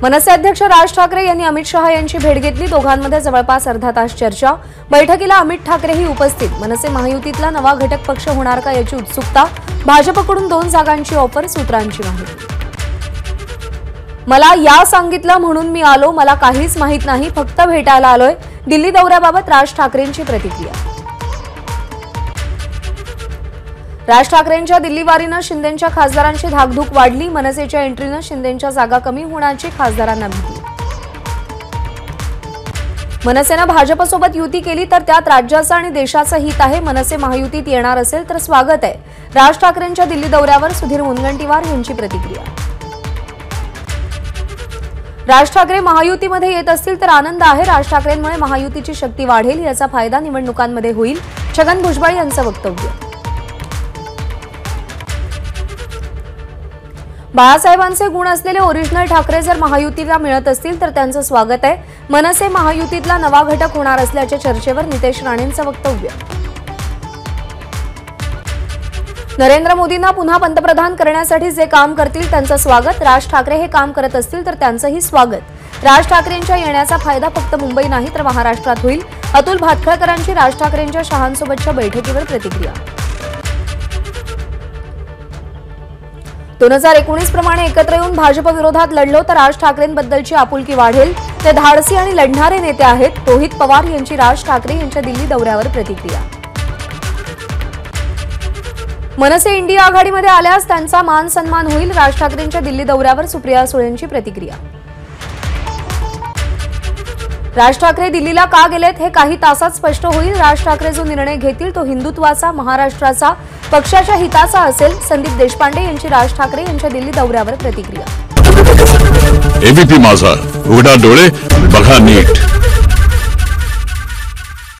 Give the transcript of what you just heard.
मनसे अध्यक्ष राज ठाकरे यांनी अमित शहा यांची भेट घेतली। दोघांमध्ये जवळपास अर्धा तास चर्चा। बैठकीला अमित ठाकरेही उपस्थित। मनसे महायुतीतला नवा घटक पक्ष होणार का याची उत्सुकता। भाजपकडून 2 जागांची ऑफर, सूत्रांची माहिती। मला या सांगितलं म्हणून मी आलो, मला काहीच माहित नाही, फक्त भेटायला आलोय। दिल्ली दौऱ्याबाबत राज ठाकरेंची प्रतिक्रिया। राज ठाकरेंच्या दिल्ली वारीनं शिंदेंच्या खासदारांची धाकधूक वाढली। मनसेच्या एंट्रीनं शिंदेंच्या जागा कमी होण्याची खासदारांना भीती। मनसेनं भाजपसोबत युती केली तर त्यात राज्याचं आणि देशाचं हित आहे। मनसे महायुतीत येणार असेल तर स्वागत आहे। राज ठाकरेंच्या दिल्ली दौऱ्यावर सुधीर मुनगंटीवार यांची प्रतिक्रिया। राज ठाकरे महायुतीमध्ये येत असतील तर आनंद आहे। राज ठाकरेंमुळे महायुतीची शक्ती वाढेल, याचा फायदा निवडणुकांमध्ये होईल। छगन भुजबळ यांचं वक्तव्य। बाळासाहेबांचे गुण असलेले ओरिजिनल ठाकरे जर महायुतीला मिळत असतील तर त्यांचं स्वागत आहे। मनसे महायुतीतला नवा घटक होणार असल्याच्या चर्चेवर नितेश राणेंचं वक्तव्य। नरेंद्र मोदींना पुन्हा पंतप्रधान करण्यासाठी जे काम करतील त्यांचं स्वागत। राज ठाकरे हे काम करत असतील तर त्यांचंही स्वागत। राज ठाकरेंच्या येण्याचा फायदा फक्त मुंबई नाही तर महाराष्ट्रात होईल। अतुल भातखळकरांची राज ठाकरेंच्या शहांसोबतच्या बैठकीवर प्रतिक्रिया। 2019 प्रमाणे एकत्र येऊन भाजप विरोधात लढलो तर राज ठाकरेंबद्दलची आपुलकी वाढेल। ते धाडसी आणि लढणारे नेते आहेत। रोहित पवार यांची राज ठाकरे यांच्या दिल्ली दौऱ्यावर प्रतिक्रिया। मनसे इंडिया आघाडीमध्ये आल्यास त्यांचा मान सन्मान होईल। राज ठाकरेंच्या दिल्ली दौऱ्यावर सुप्रिया सुळेंची प्रतिक्रिया। राज ठाकरे दिल्लीला का गेलेत हे काही तासात स्पष्ट होईल। राज ठाकरे जो निर्णय घेतील तो हिंदुत्वाचा, महाराष्ट्राचा, पक्षाच्या हिताचा असेल। संदीप देशपांडे यांची राज ठाकरे यांच्या दिल्ली दौऱ्यावर प्रतिक्रिया। एबीपी माझा, उघडा डोळे बघा नीट।